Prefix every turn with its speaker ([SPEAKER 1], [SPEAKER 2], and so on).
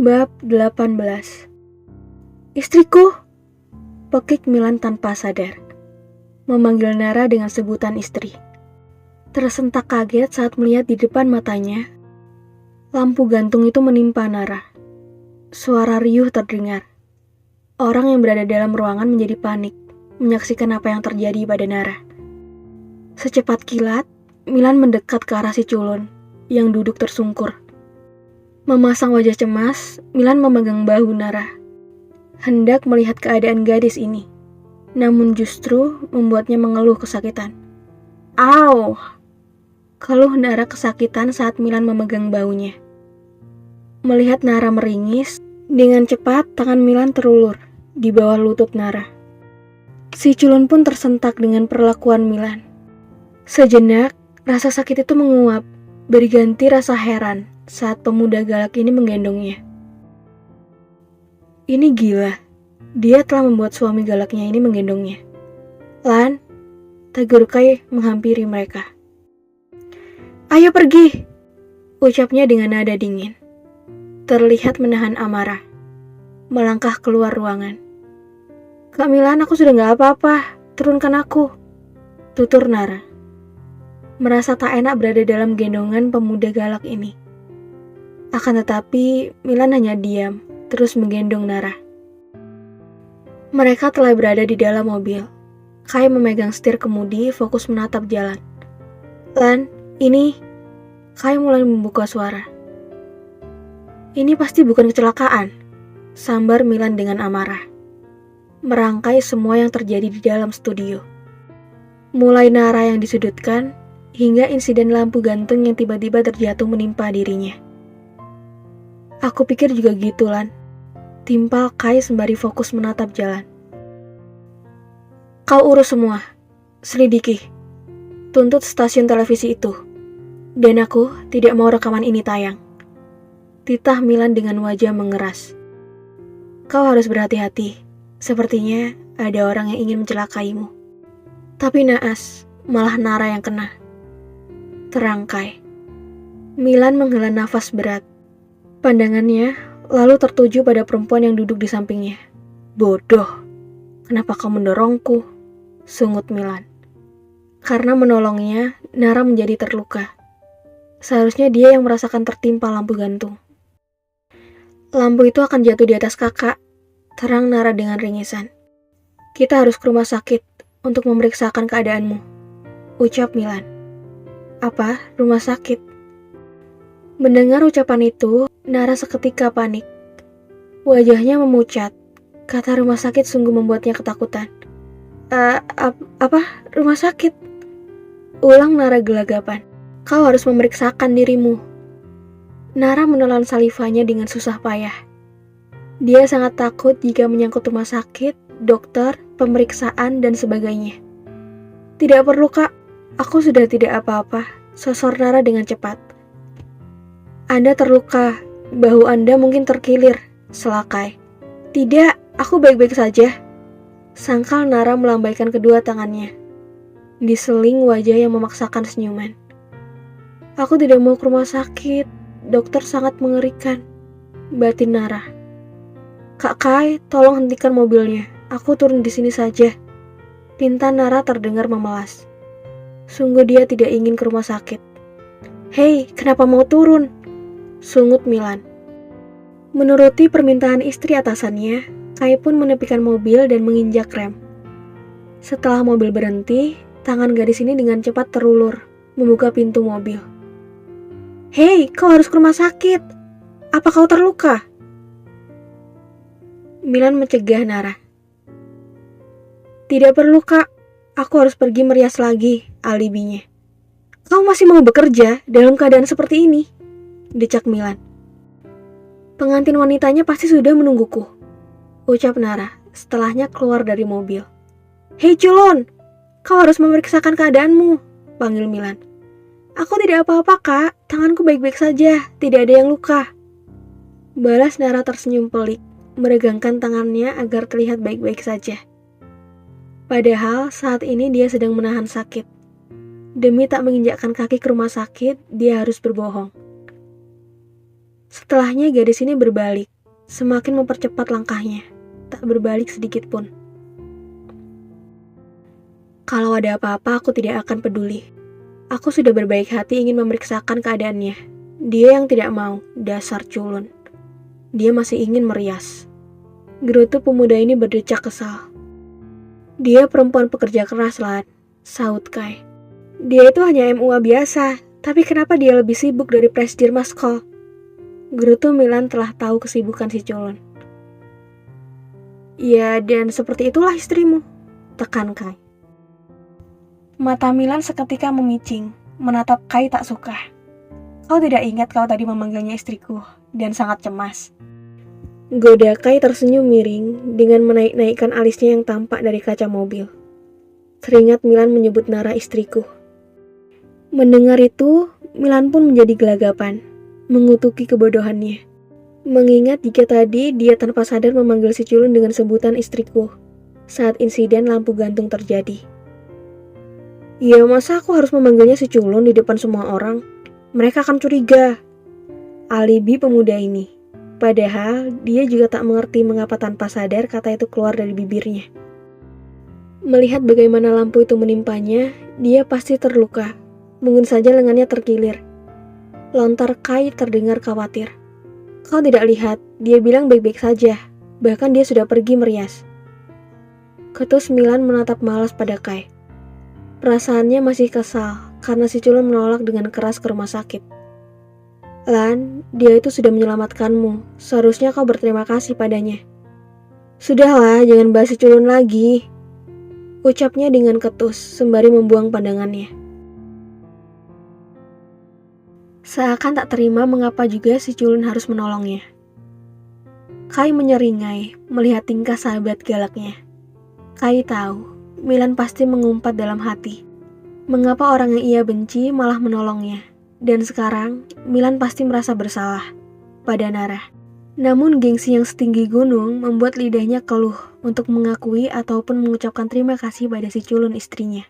[SPEAKER 1] Bab 18. Istriku! Pekik Milan tanpa sadar. Memanggil Nara dengan sebutan istri. Tersentak kaget saat melihat di depan matanya lampu gantung itu menimpa Nara. Suara riuh terdengar. Orang yang berada dalam ruangan menjadi panik menyaksikan apa yang terjadi pada Nara. Secepat kilat, Milan mendekat ke arah si culun yang duduk tersungkur. Memasang wajah cemas, Milan memegang bahu Nara, hendak melihat keadaan gadis ini. Namun justru membuatnya mengeluh kesakitan. Au! Keluh Nara kesakitan saat Milan memegang bahunya. Melihat Nara meringis, dengan cepat tangan Milan terulur di bawah lutut Nara. Si culun pun tersentak dengan perlakuan Milan. Sejenak, rasa sakit itu menguap, berganti rasa heran saat pemuda galak ini menggendongnya. Ini gila, dia telah membuat suami galaknya ini menggendongnya. Lan, tegur Kai menghampiri mereka. Ayo pergi, ucapnya dengan nada dingin. Terlihat menahan amarah, melangkah keluar ruangan. Kak Milan, aku sudah gak apa-apa, turunkan aku, tutur Nara. Merasa tak enak berada dalam gendongan pemuda galak ini. Akan tetapi, Milan hanya diam, terus menggendong Nara. Mereka telah berada di dalam mobil. Kai memegang setir kemudi, fokus menatap jalan. Lan, ini... Kai mulai membuka suara. Ini pasti bukan kecelakaan, sambar Milan dengan amarah. Merangkai semua yang terjadi di dalam studio. Mulai Nara yang disudutkan, hingga insiden lampu gantung yang tiba-tiba terjatuh menimpa dirinya. Aku pikir juga gitu, Lan. Timpal Kai sembari fokus menatap jalan. Kau urus semua, selidiki, tuntut stasiun televisi itu. Dan aku tidak mau rekaman ini tayang. Titah Milan dengan wajah mengeras. Kau harus berhati-hati, sepertinya ada orang yang ingin mencelakaimu. Tapi naas, malah Nara yang kena. Terangkai. Milan menghela nafas berat. Pandangannya lalu tertuju pada perempuan yang duduk di sampingnya. Bodoh, kenapa kau mendorongku? Sungut Milan. Karena menolongnya, Nara menjadi terluka. Seharusnya dia yang merasakan tertimpa lampu gantung. Lampu itu akan jatuh di atas kakak, terang Nara dengan ringisan. Kita harus ke rumah sakit untuk memeriksakan keadaanmu, ucap Milan. Apa? Rumah sakit? Mendengar ucapan itu, Nara seketika panik. Wajahnya memucat. Kata rumah sakit sungguh membuatnya ketakutan. Apa? Rumah sakit? Ulang Nara gelagapan. Kau harus memeriksakan dirimu. Nara menelan salivanya dengan susah payah. Dia sangat takut jika menyangkut rumah sakit, dokter, pemeriksaan, dan sebagainya. Tidak perlu, Kak. Aku sudah tidak apa-apa, sosor Nara dengan cepat. Anda terluka, bahu Anda mungkin terkilir, selakai. Tidak, aku baik-baik saja. Sangkal Nara melambaikan kedua tangannya. Diseling wajah yang memaksakan senyuman. Aku tidak mau ke rumah sakit, dokter sangat mengerikan, batin Nara. Kak Kai, tolong hentikan mobilnya, aku turun di sini saja. Pinta Nara terdengar memelas. Sungguh dia tidak ingin ke rumah sakit. Hei, kenapa mau turun? Sungut Milan. Menuruti permintaan istri atasannya, Kai pun menepikan mobil dan menginjak rem. Setelah mobil berhenti, tangan gadis ini dengan cepat terulur, membuka pintu mobil. Hei, kau harus ke rumah sakit. Apa kau terluka? Milan mencegah Nara. Tidak perlu, Kak. Aku harus pergi merias lagi, alibinya. Kau masih mau bekerja dalam keadaan seperti ini? Decak Milan. Pengantin wanitanya pasti sudah menungguku, ucap Nara setelahnya keluar dari mobil. Hei culun, kau harus memeriksakan keadaanmu, panggil Milan. Aku tidak apa-apa, Kak. Tanganku baik-baik saja, tidak ada yang luka. Balas Nara tersenyum pelik, meregangkan tangannya agar terlihat baik-baik saja. Padahal saat ini dia sedang menahan sakit. Demi tak menginjakkan kaki ke rumah sakit, dia harus berbohong. Setelahnya gadis ini berbalik, semakin mempercepat langkahnya, tak berbalik sedikit pun. Kalau ada apa-apa aku tidak akan peduli. Aku sudah berbaik hati ingin memeriksakan keadaannya. Dia yang tidak mau, dasar culun. Dia masih ingin merias. Gerutu pemuda ini berdecak kesal. Dia perempuan pekerja keras, Lan, sahut Kai. Dia itu hanya MUA biasa, tapi kenapa dia lebih sibuk dari Presidir Maskol? Gerutu Milan telah tahu kesibukan si culun. Ya, dan seperti itulah istrimu, tekan Kai. Mata Milan seketika memicing, menatap Kai tak suka. Kau tidak ingat kau tadi memanggilnya istriku, dan sangat cemas. Goda Kai tersenyum miring dengan menaik-naikkan alisnya yang tampak dari kaca mobil. Teringat Milan menyebut Nara istriku. Mendengar itu, Milan pun menjadi gelagapan, mengutuki kebodohannya. Mengingat jika tadi dia tanpa sadar memanggil si culun dengan sebutan istriku, saat insiden lampu gantung terjadi. Ya masa aku harus memanggilnya si culun di depan semua orang? Mereka akan curiga. Alibi pemuda ini. Padahal dia juga tak mengerti mengapa tanpa sadar kata itu keluar dari bibirnya. Melihat bagaimana lampu itu menimpanya, dia pasti terluka. Mungkin saja lengannya terkilir. Lontar Kai terdengar khawatir. Kau tidak lihat, dia bilang baik-baik saja. Bahkan dia sudah pergi merias. Ketus Milan menatap malas pada Kai. Perasaannya masih kesal karena si culun menolak dengan keras ke rumah sakit. Lan, dia itu sudah menyelamatkanmu. Seharusnya kau berterima kasih padanya. Sudahlah, jangan bahas si culun lagi, ucapnya dengan ketus sembari membuang pandangannya. Seakan tak terima mengapa juga si culun harus menolongnya. Kai menyeringai melihat tingkah sahabat galaknya. Kai tahu Milan pasti mengumpat dalam hati. Mengapa orang yang ia benci malah menolongnya? Dan sekarang, Milan pasti merasa bersalah pada Nara. Namun gengsi yang setinggi gunung membuat lidahnya keluh untuk mengakui ataupun mengucapkan terima kasih pada si culun istrinya.